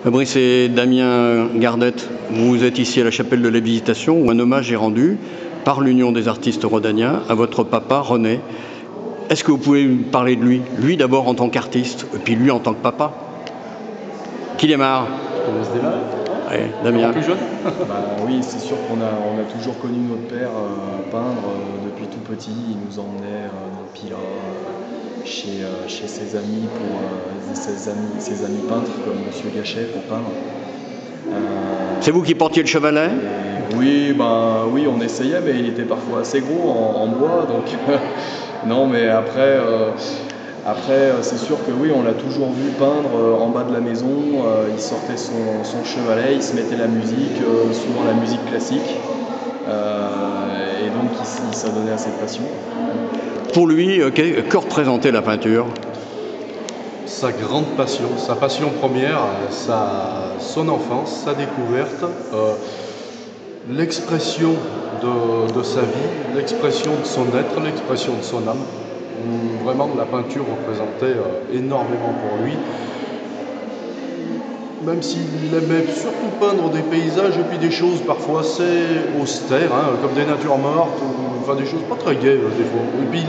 Fabrice et Damien Gardette, vous êtes ici à la chapelle de la Visitation où un hommage est rendu par l'Union des artistes rhodaniens à votre papa René. Est-ce que vous pouvez me parler de lui? Lui d'abord en tant qu'artiste, et puis lui en tant que papa. Qui démarre? On se démarre. Ouais, Damien. Plus jeune. Oui, c'est sûr qu'on a toujours connu notre père peindre depuis tout petit. Il nous emmenait dans le Pilat, chez ses amis, ses amis peintres comme Monsieur Gachet pour peindre. C'est vous qui portiez le chevalet? Oui, on essayait, mais il était parfois assez gros en bois, donc non, mais après, c'est sûr que oui, on l'a toujours vu peindre en bas de la maison. Il sortait son chevalet, il se mettait la musique, souvent la musique classique, et donc il s'adonnait à cette passion. Pour lui, que représentait la peinture? Sa grande passion, sa passion première, son enfance, sa découverte, l'expression de sa vie, l'expression de son être, l'expression de son âme. Vraiment, la peinture représentait énormément pour lui. Même s'il aimait surtout peindre des paysages et puis des choses parfois assez austères, comme des natures mortes, enfin des choses pas très gaies des fois. Et puis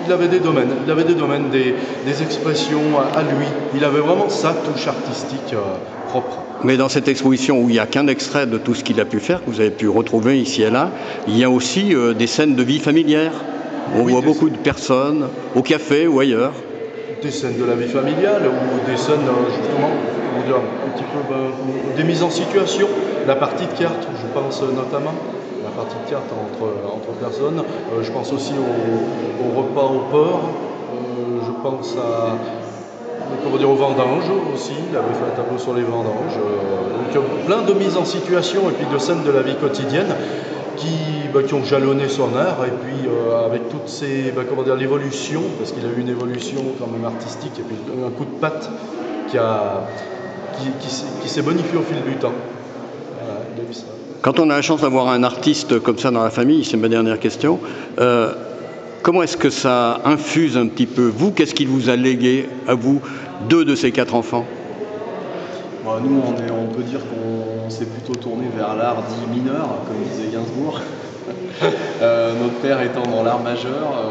il avait des domaines, des expressions à lui. Il avait vraiment sa touche artistique propre. Mais dans cette exposition où il n'y a qu'un extrait de tout ce qu'il a pu faire, que vous avez pu retrouver ici et là, il y a aussi des scènes de vie familière. On voit beaucoup de personnes au café ou ailleurs. Des scènes de la vie familiale ou des scènes justement, un petit peu des mises en situation. La partie de cartes, je pense notamment. La partie de cartes entre personnes. Je pense aussi au repas au port. Je pense aux vendanges aussi. Il avait fait un tableau sur les vendanges. Donc plein de mises en situation et puis de scènes de la vie quotidienne qui ont jalonné son art. Et puis avec toutes ces, l'évolution, parce qu'il a eu une évolution quand même artistique et puis un coup de patte qui s'est bonifié au fil du temps. Voilà, il a eu ça. Quand on a la chance d'avoir un artiste comme ça dans la famille, c'est ma dernière question, comment est-ce que ça infuse un petit peu vous? Qu'est-ce qu'il vous a légué à vous, 2 de ces 4 enfants? Nous, on peut dire qu'on s'est plutôt tourné vers l'art dit mineur, comme disait Gainsbourg. Notre père étant dans l'art majeur,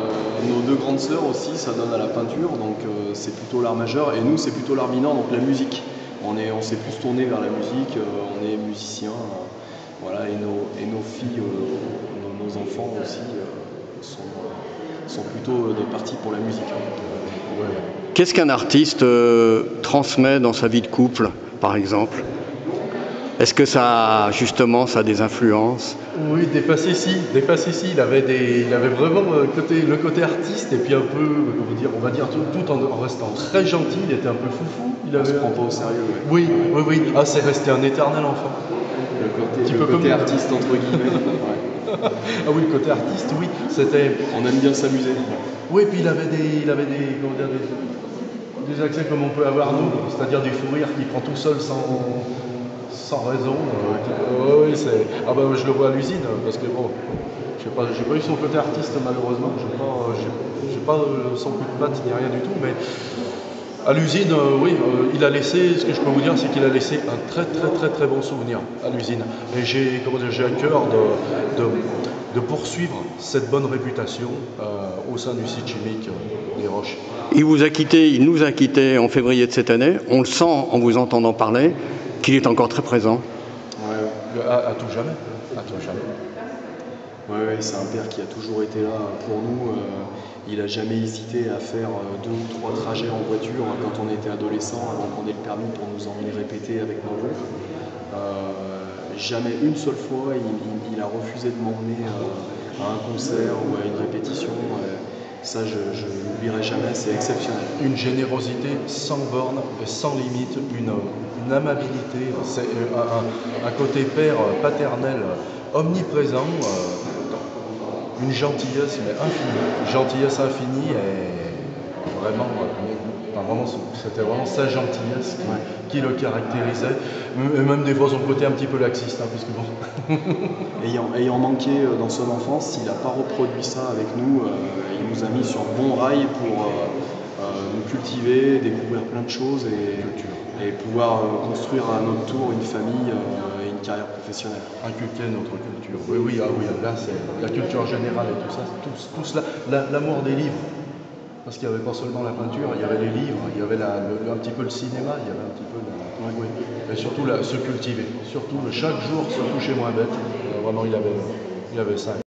nos 2 grandes sœurs aussi s'adonnent à la peinture, donc c'est plutôt l'art majeur, et nous c'est plutôt l'art mineur, donc la musique. On s'est plus tourné vers la musique, on est musiciens. Voilà, et nos filles, nos enfants aussi sont plutôt partis pour la musique. Ouais. Qu'est-ce qu'un artiste transmet dans sa vie de couple, par exemple? Est-ce que ça a des influences? Oui, des facéties. Il avait vraiment le côté artiste et puis un peu, on va dire tout en restant très gentil. Il était un peu foufou. On se prend pas au sérieux. Ouais. Oui. Ah, c'est resté un éternel enfant. Le côté artiste entre guillemets. Ouais. Ah oui, le côté artiste, oui. On aime bien s'amuser. Oui, puis il avait des accès comme on peut avoir nous, c'est-à-dire du fou rire qui prend tout seul sans raison. Oui, je le vois à l'usine, parce que bon, j'ai pas eu son côté artiste malheureusement, j'ai pas son coup de patte ni rien du tout, mais à l'usine, il a laissé, ce que je peux vous dire, c'est qu'il a laissé un très très très très bon souvenir à l'usine. Et j'ai à cœur de poursuivre cette bonne réputation au sein du site chimique des Roches. Il nous a quittés en février de cette année. On le sent en vous entendant parler qu'il est encore très présent. Ouais. À tout jamais. Ouais, c'est un père qui a toujours été là pour nous. Il n'a jamais hésité à faire 2 ou 3 trajets en voiture quand on était adolescent, avant qu'on ait le permis pour nous emmener répéter avec mon groupe. Jamais une seule fois il a refusé de m'emmener à un concert ou à une répétition. Ça, je l'oublierai jamais, c'est exceptionnel. Une générosité sans borne et sans limite, une amabilité, un côté père paternel omniprésent, une gentillesse mais infinie, et vraiment, c'était vraiment sa gentillesse qui le caractérisait, et même des fois son côté un petit peu laxiste, puisque bon. Ayant manqué dans son enfance, il n'a pas reproduit ça avec nous, il nous a mis sur le bon rail pour donc cultiver, découvrir plein de choses et pouvoir construire à notre tour une famille et une carrière professionnelle. Inculquer notre culture. Oui, oui, ah oui, là c'est la culture générale et tout ça, tout cela, l'amour des livres. Parce qu'il n'y avait pas seulement la peinture, il y avait les livres, il y avait un petit peu le cinéma, il y avait un petit peu oui. Et surtout se cultiver. Surtout chaque jour se coucher moins bête. Vraiment, il avait ça.